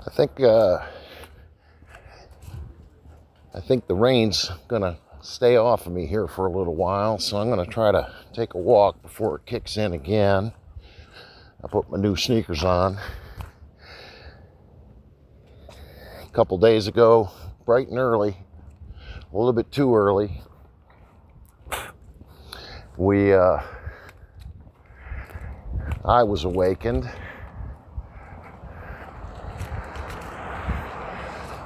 I think the rain's gonna stay off of me here for a little while, so I'm gonna try to take a walk before it kicks in again. I put my new sneakers on. A couple days ago, bright and early, a little bit too early, I was awakened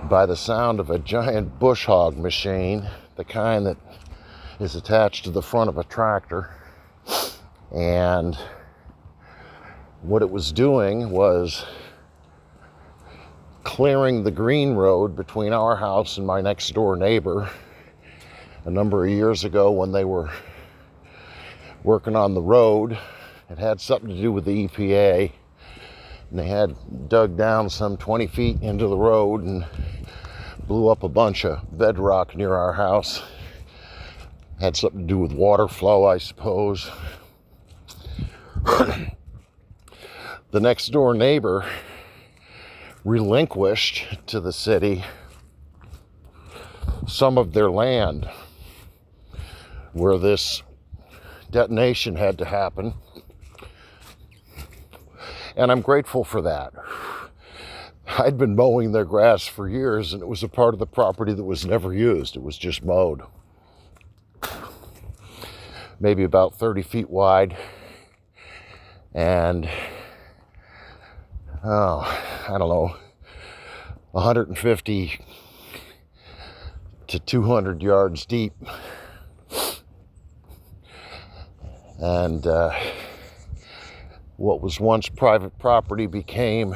by the sound of a giant bush hog machine, the kind that is attached to the front of a tractor. And what it was doing was clearing the green road between our house and my next door neighbor a number of years ago when they were working on the road. It had something to do with the EPA, and they had dug down some 20 feet into the road and blew up a bunch of bedrock near our house. Had something to do with water flow, I suppose. The next door neighbor relinquished to the city some of their land where this detonation had to happen. And I'm grateful for that. I'd been mowing their grass for years, and it was a part of the property that was never used. It was just mowed. Maybe about 30 feet wide. And, I don't know, 150 to 200 yards deep. And what was once private property became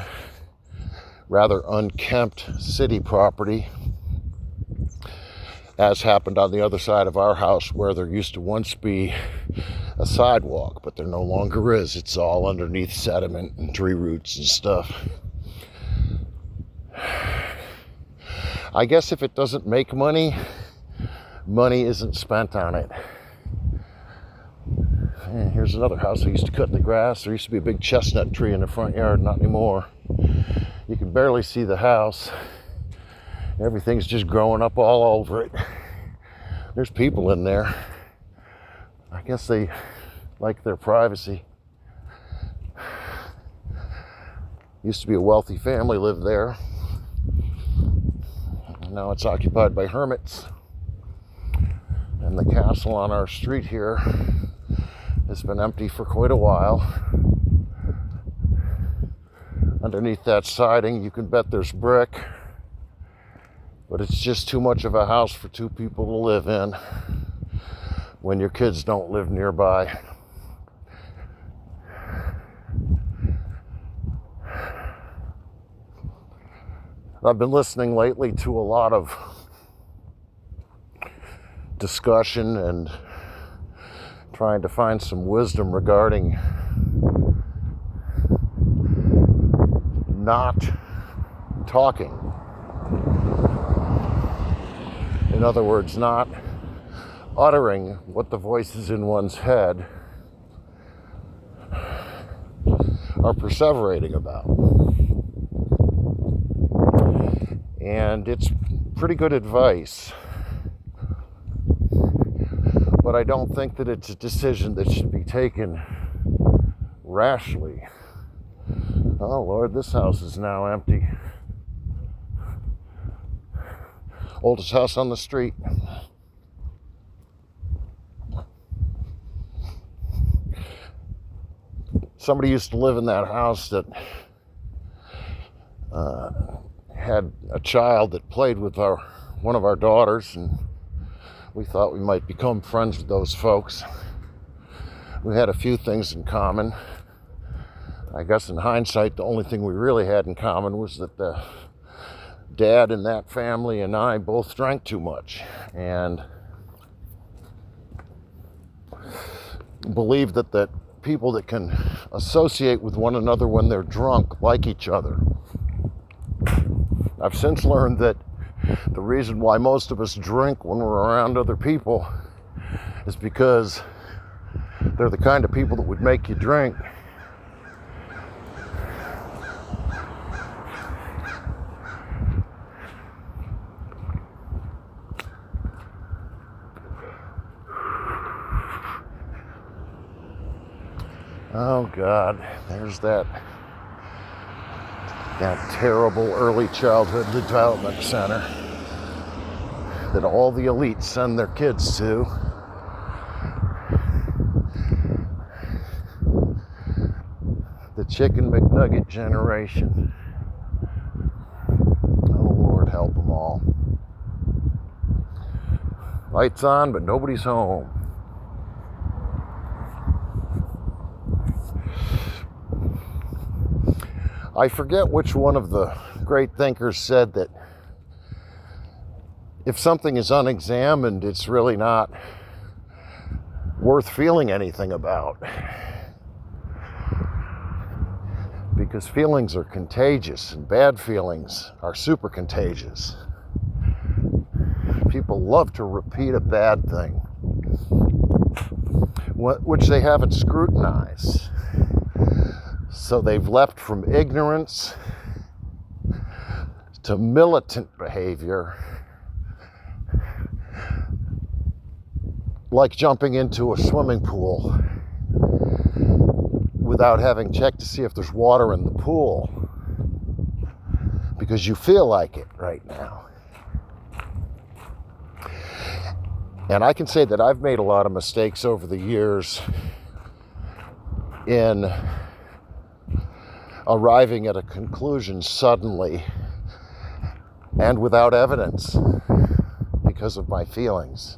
rather unkempt city property, as happened on the other side of our house, where there used to once be a sidewalk, but there no longer is. It's all underneath sediment and tree roots and stuff. I guess if it doesn't make money, money isn't spent on it. And here's another house I used to cut in the grass. There used to be a big chestnut tree in the front yard, not anymore. You can barely see the house. Everything's just growing up all over it. There's people in there. I guess they like their privacy. Used to be a wealthy family lived there. Now it's occupied by hermits. And the castle on our street here has been empty for quite a while. Underneath that siding, you can bet there's brick, but it's just too much of a house for two people to live in when your kids don't live nearby. I've been listening lately to a lot of discussion and trying to find some wisdom regarding not talking. In other words, not uttering what the voices in one's head are perseverating about. And it's pretty good advice. But I don't think that it's a decision that should be taken rashly. Oh Lord, this house is now empty. Oldest house on the street. Somebody used to live in that house that had a child that played with one of our daughters, and we thought we might become friends with those folks. We had a few things in common. I guess in hindsight, the only thing we really had in common was that the dad in that family and I both drank too much and believed that people that can associate with one another when they're drunk like each other. I've since learned that the reason why most of us drink when we're around other people is because they're the kind of people that would make you drink. Oh God, there's that terrible early childhood development center that all the elites send their kids to. The Chicken McNugget generation. Oh Lord, help them all. Lights on, but nobody's home. I forget which one of the great thinkers said that if something is unexamined, it's really not worth feeling anything about. Because feelings are contagious, and bad feelings are super contagious. People love to repeat a bad thing, which they haven't scrutinized. So they've leapt from ignorance to militant behavior, like jumping into a swimming pool without having checked to see if there's water in the pool, because you feel like it right now. And I can say that I've made a lot of mistakes over the years in arriving at a conclusion suddenly and without evidence because of my feelings.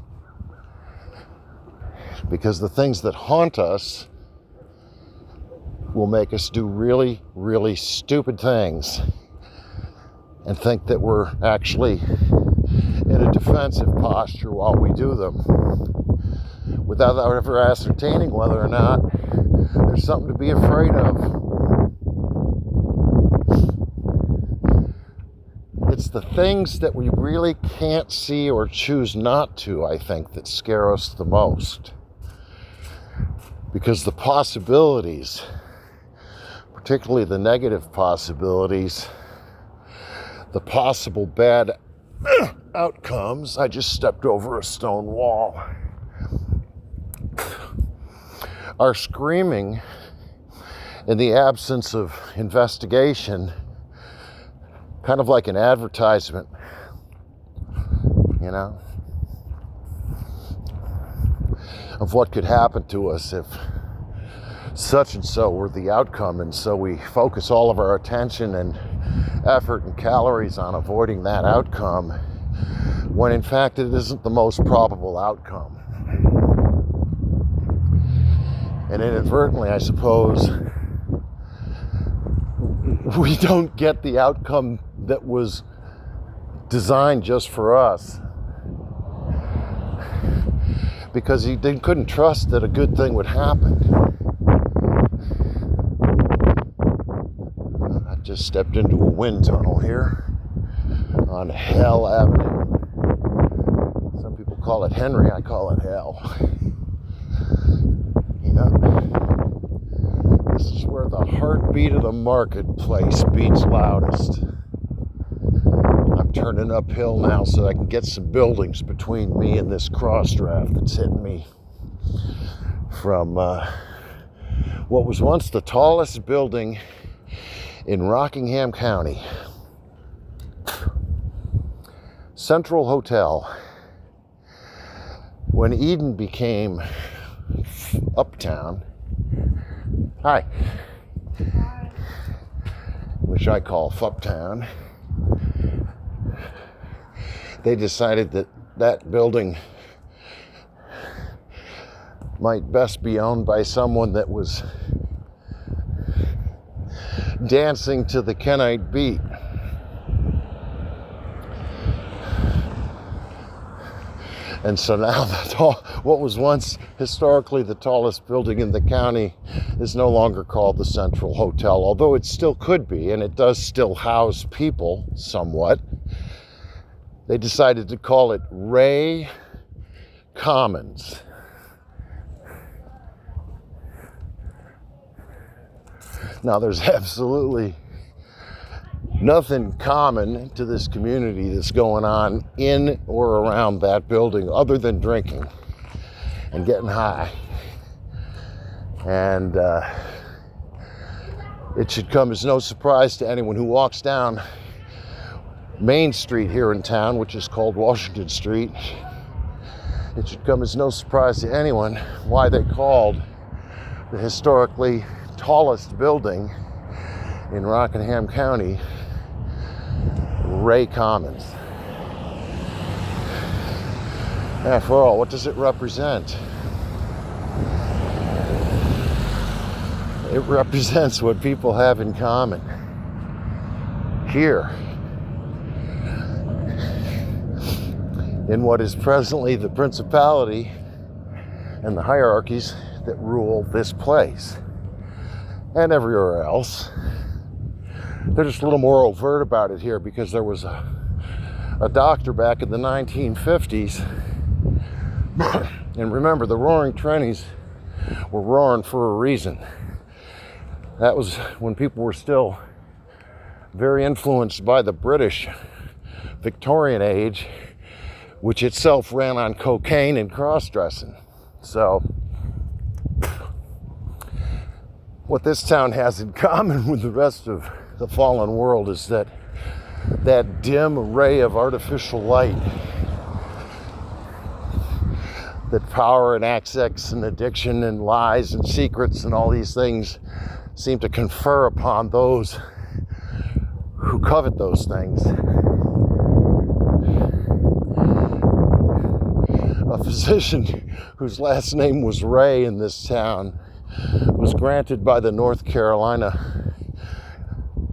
Because the things that haunt us will make us do really, really stupid things and think that we're actually in a defensive posture while we do them, without ever ascertaining whether or not there's something to be afraid of. It's the things that we really can't see or choose not to, I think, that scare us the most. Because the possibilities, particularly the negative possibilities, the possible bad outcomes. I just stepped over a stone wall. Are screaming in the absence of investigation, kind of like an advertisement, you know, of what could happen to us if such and so were the outcome. And so we focus all of our attention and effort and calories on avoiding that outcome, when in fact it isn't the most probable outcome. And inadvertently, I suppose, we don't get the outcome that was designed just for us, because he couldn't trust that a good thing would happen. I just stepped into a wind tunnel here on Hell Avenue. Some people call it Henry, I call it Hell. This is where the heartbeat of the marketplace beats loudest. I'm turning uphill now so I can get some buildings between me and this cross draft that's hitting me from what was once the tallest building in Rockingham County. Central Hotel. When Eden became Uptown, hi, which I call Fuptown, they decided that that building might best be owned by someone that was dancing to the Kenite beat. And so now what was once historically the tallest building in the county is no longer called the Central Hotel, although it still could be, and it does still house people somewhat. They decided to call it Ray Commons. Now, there's absolutely nothing common to this community that's going on in or around that building other than drinking and getting high. And it should come as no surprise to anyone who walks down Main Street here in town, which is called Washington Street. It should come as no surprise to anyone why they called the historically tallest building in Rockingham County Ray Commons. After all, what does it represent? It represents what people have in common here in what is presently the principality and the hierarchies that rule this place and everywhere else. They're just a little more overt about it here because there was a doctor back in the 1950s. And remember, the Roaring Twenties were roaring for a reason. That was when people were still very influenced by the British Victorian age, which itself ran on cocaine and cross-dressing. So, what this town has in common with the rest of the fallen world is that dim array of artificial light that power and access and addiction and lies and secrets and all these things seem to confer upon those who covet those things. A physician whose last name was Ray in this town was granted by the North Carolina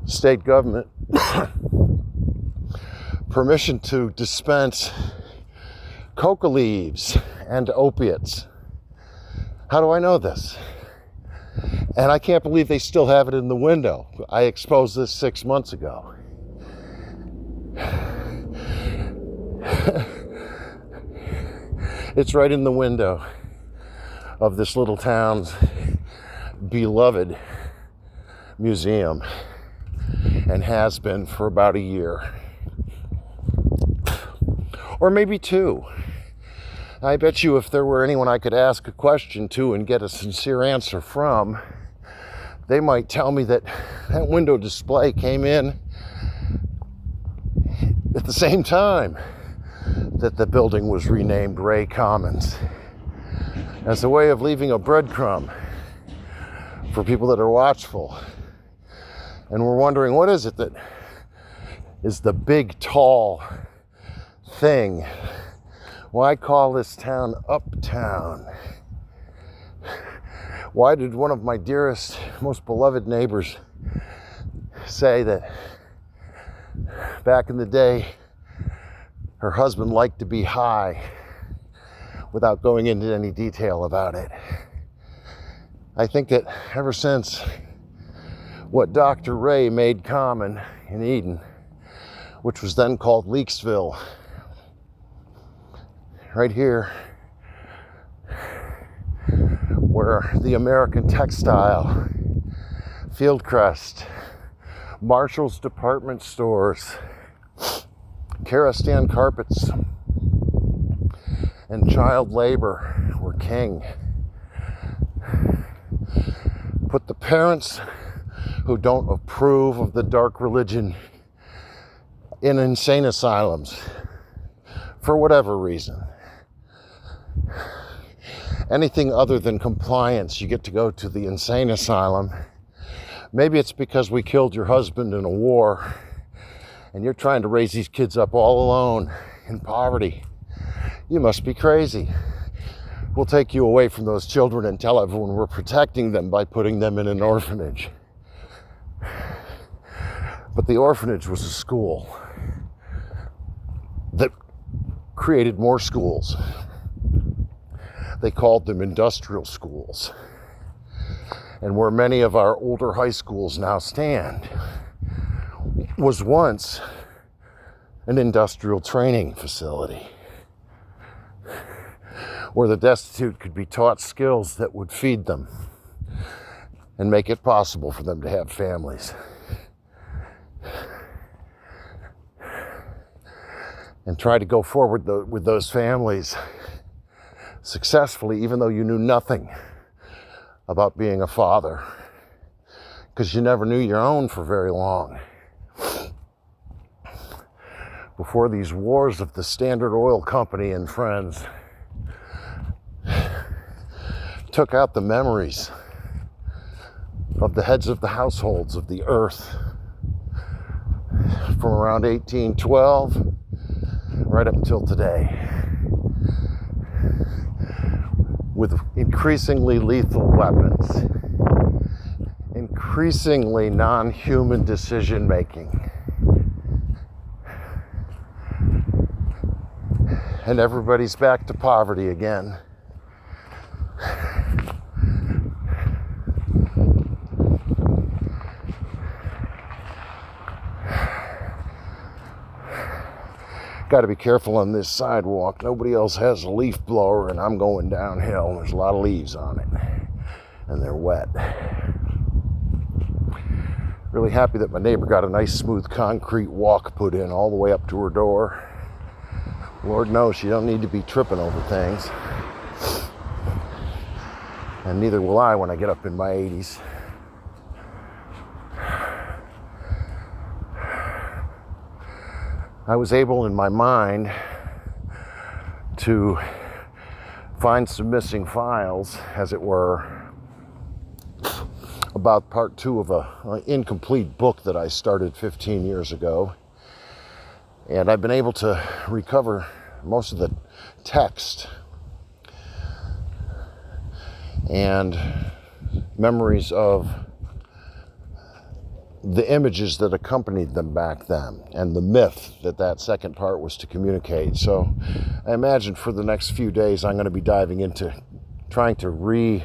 state government permission to dispense coca leaves and opiates. How do I know this? And I can't believe they still have it in the window. I exposed this 6 months ago. It's right in the window of this little town's beloved museum and has been for about a year. Or maybe 2. I bet you if there were anyone I could ask a question to and get a sincere answer from, they might tell me that window display came in at the same time that the building was renamed Ray Commons, as a way of leaving a breadcrumb for people that are watchful and we're wondering, what is it that is the big, tall thing? Why call this town Uptown? Why did one of my dearest, most beloved neighbors say that back in the day, her husband liked to be high without going into any detail about it? I think that ever since what Dr. Ray made common in Eden, which was then called Leaksville, right here, where the American Textile, Fieldcrest, Marshall's department stores, Karastan carpets, and child labor were king. Put the parents who don't approve of the dark religion in insane asylums for whatever reason. Anything other than compliance, you get to go to the insane asylum. Maybe it's because we killed your husband in a war and you're trying to raise these kids up all alone in poverty. You must be crazy. We'll take you away from those children and tell everyone we're protecting them by putting them in an orphanage. But the orphanage was a school that created more schools. They called them industrial schools. And where many of our older high schools now stand was once an industrial training facility where the destitute could be taught skills that would feed them and make it possible for them to have families. And try to go forward with those families successfully, even though you knew nothing about being a father, because you never knew your own for very long. Before these wars of the Standard Oil Company and friends took out the memories of the heads of the households of the earth from around 1812 right up until today, with increasingly lethal weapons, increasingly non-human decision making, and everybody's back to poverty again. Got to be careful on this sidewalk. Nobody else has a leaf blower, and I'm going downhill. There's a lot of leaves on it, and they're wet. Really happy that my neighbor got a nice smooth concrete walk put in all the way up to her door. Lord knows she don't need to be tripping over things. And neither will I when I get up in my 80s. I was able in my mind to find some missing files, as it were, about part 2 of an incomplete book that I started 15 years ago. And I've been able to recover most of the text and memories of the images that accompanied them back then, and the myth that second part was to communicate. So I imagine for the next few days I'm going to be diving into trying to recreate,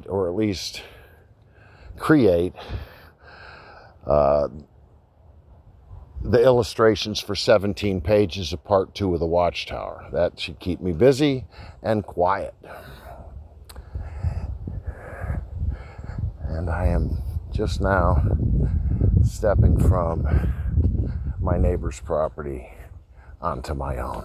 or at least create, the illustrations for 17 pages of part 2 of the Watchtower. That should keep me busy and quiet. And I am just now stepping from my neighbor's property onto my own.